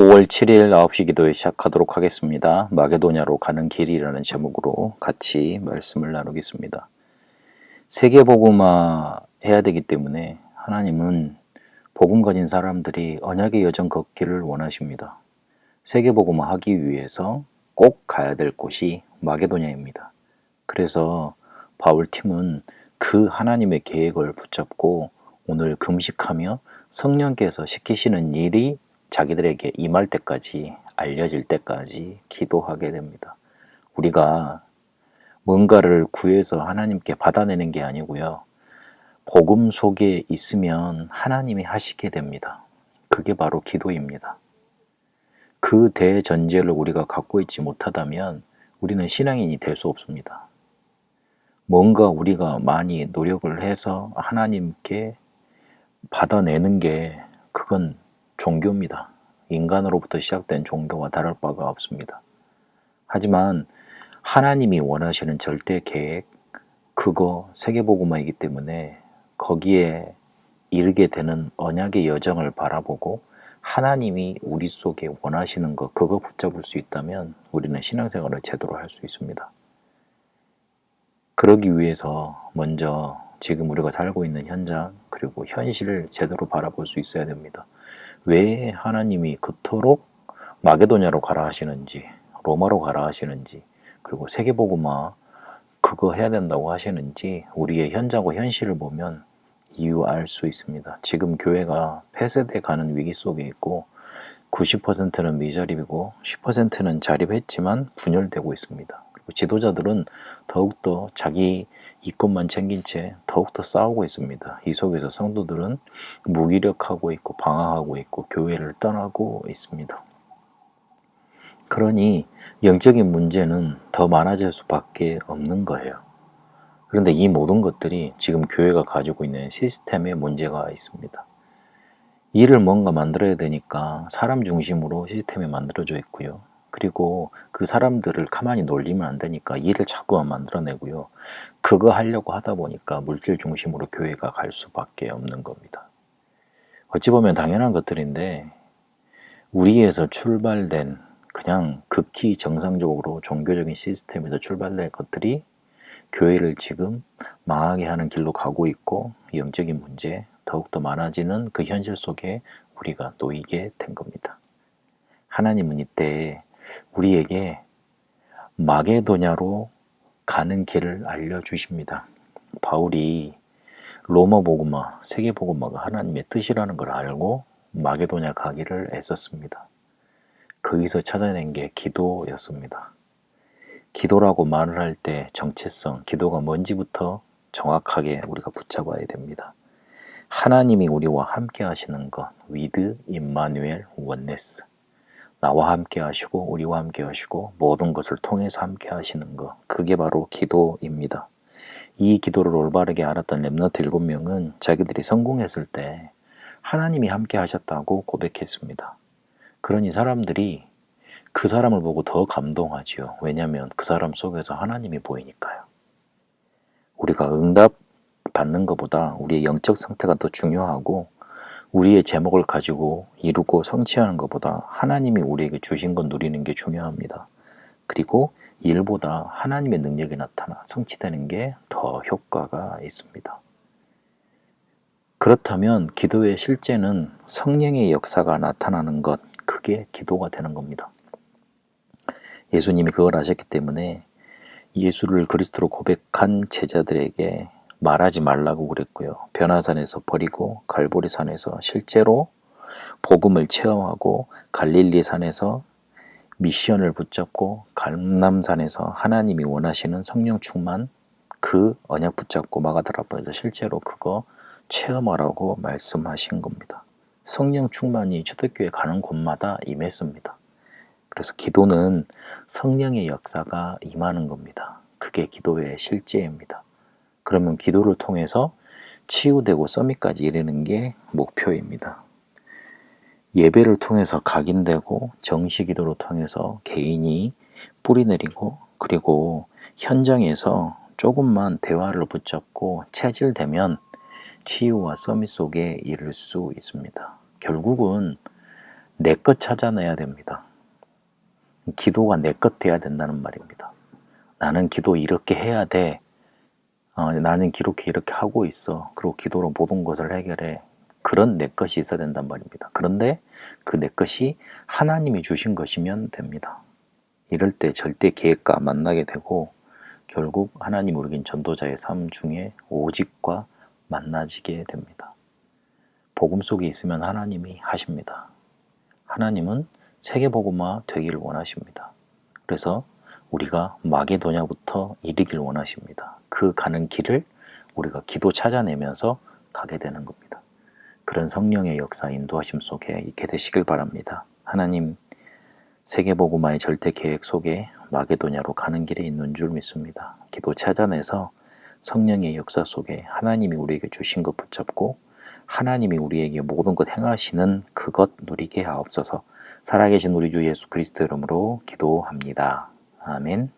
5월 7일 9시 기도회 시작하도록 하겠습니다. 마게도냐로 가는 길이라는 제목으로 같이 말씀을 나누겠습니다. 세계복음화 해야 되기 때문에 하나님은 복음 가진 사람들이 언약의 여정 걷기를 원하십니다. 세계복음화 하기 위해서 꼭 가야 될 곳이 마게도냐입니다. 그래서 바울팀은 그 하나님의 계획을 붙잡고 오늘 금식하며 성령께서 시키시는 일이 자기들에게 임할 때까지, 알려질 때까지 기도하게 됩니다. 우리가 뭔가를 구해서 하나님께 받아내는 게 아니고요. 복음 속에 있으면 하나님이 하시게 됩니다. 그게 바로 기도입니다. 그 대전제를 우리가 갖고 있지 못하다면 우리는 신앙인이 될 수 없습니다. 뭔가 우리가 많이 노력을 해서 하나님께 받아내는 게 그건 종교입니다. 인간으로부터 시작된 종교와 다를 바가 없습니다. 하지만 하나님이 원하시는 절대 계획, 그거 세계복음화이기 때문에 거기에 이르게 되는 언약의 여정을 바라보고 하나님이 우리 속에 원하시는 것, 그거 붙잡을 수 있다면 우리는 신앙생활을 제대로 할 수 있습니다. 그러기 위해서 먼저 지금 우리가 살고 있는 현장 그리고 현실을 제대로 바라볼 수 있어야 됩니다. 왜 하나님이 그토록 마게도냐로 가라 하시는지, 로마로 가라 하시는지, 그리고 세계복음화 그거 해야 된다고 하시는지 우리의 현장과 현실을 보면 이유 알 수 있습니다. 지금 교회가 폐쇄돼 가는 위기 속에 있고 90%는 미자립이고 10%는 자립했지만 분열되고 있습니다. 그리고 지도자들은 더욱더 자기 이권만 챙긴 채 더욱더 싸우고 있습니다. 이 속에서 성도들은 무기력하고 있고 방황하고 있고 교회를 떠나고 있습니다. 그러니 영적인 문제는 더 많아질 수밖에 없는 거예요. 그런데 이 모든 것들이 지금 교회가 가지고 있는 시스템에 문제가 있습니다. 일을 뭔가 만들어야 되니까 사람 중심으로 시스템이 만들어져 있고요. 그리고 그 사람들을 가만히 놀리면 안 되니까 일을 자꾸만 만들어내고요. 그거 하려고 하다 보니까 물질 중심으로 교회가 갈 수밖에 없는 겁니다. 어찌 보면 당연한 것들인데 우리에서 출발된 그냥 극히 정상적으로 종교적인 시스템에서 출발된 것들이 교회를 지금 망하게 하는 길로 가고 있고 영적인 문제 더욱더 많아지는 그 현실 속에 우리가 놓이게 된 겁니다. 하나님은 이때 우리에게 마게도냐로 가는 길을 알려주십니다. 바울이 로마 복음화, 세계 복음화가 하나님의 뜻이라는 걸 알고 마게도냐 가기를 애썼습니다. 거기서 찾아낸 게 기도였습니다. 기도라고 말을 할 때 정체성, 기도가 뭔지부터 정확하게 우리가 붙잡아야 됩니다. 하나님이 우리와 함께 하시는 것, with 임마누엘 원네스. 나와 함께 하시고 우리와 함께 하시고 모든 것을 통해서 함께 하시는 것, 그게 바로 기도입니다. 이 기도를 올바르게 알았던 렘넌트 7명은 자기들이 성공했을 때 하나님이 함께 하셨다고 고백했습니다. 그러니 사람들이 그 사람을 보고 더 감동하지요. 왜냐하면 그 사람 속에서 하나님이 보이니까요. 우리가 응답 받는 것보다 우리의 영적 상태가 더 중요하고 우리의 제목을 가지고 이루고 성취하는 것보다 하나님이 우리에게 주신 것 누리는 게 중요합니다. 그리고 일보다 하나님의 능력이 나타나 성취되는 게 더 효과가 있습니다. 그렇다면 기도의 실제는 성령의 역사가 나타나는 것, 그게 기도가 되는 겁니다. 예수님이 그걸 아셨기 때문에 예수를 그리스도로 고백한 제자들에게 말하지 말라고 그랬고요. 변화산에서 버리고 갈보리산에서 실제로 복음을 체험하고 갈릴리산에서 미션을 붙잡고 감람산에서 하나님이 원하시는 성령 충만 그 언약 붙잡고 마가다라바에서 실제로 그거 체험하라고 말씀하신 겁니다. 성령 충만이 초대교회 가는 곳마다 임했습니다. 그래서 기도는 성령의 역사가 임하는 겁니다. 그게 기도의 실제입니다. 그러면 기도를 통해서 치유되고 서밋까지 이르는 게 목표입니다. 예배를 통해서 각인되고 정시기도를 통해서 개인이 뿌리내리고 그리고 현장에서 조금만 대화를 붙잡고 체질되면 치유와 서밋 속에 이를 수 있습니다. 결국은 내 것 찾아내야 됩니다. 기도가 내 것 돼야 된다는 말입니다. 나는 기도 이렇게 해야 돼. 나는 이렇게 하고 있어. 그리고 기도로 모든 것을 해결해. 그런 내 것이 있어야 된단 말입니다. 그런데 그 내 것이 하나님이 주신 것이면 됩니다. 이럴 때 절대 계획과 만나게 되고 결국 하나님 우리긴 전도자의 삶 중에 오직과 만나지게 됩니다. 복음 속에 있으면 하나님이 하십니다. 하나님은 세계복음화 되기를 원하십니다. 그래서 우리가 마게도냐부터 이르길 원하십니다. 그 가는 길을 우리가 기도 찾아내면서 가게 되는 겁니다. 그런 성령의 역사 인도하심 속에 있게 되시길 바랍니다. 하나님, 세계복음화의 절대 계획 속에 마게도냐로 가는 길에 있는 줄 믿습니다. 기도 찾아내서 성령의 역사 속에 하나님이 우리에게 주신 것 붙잡고 하나님이 우리에게 모든 것 행하시는 그것 누리게 하옵소서. 살아계신 우리 주 예수 그리스도 이름으로 기도합니다. 아멘.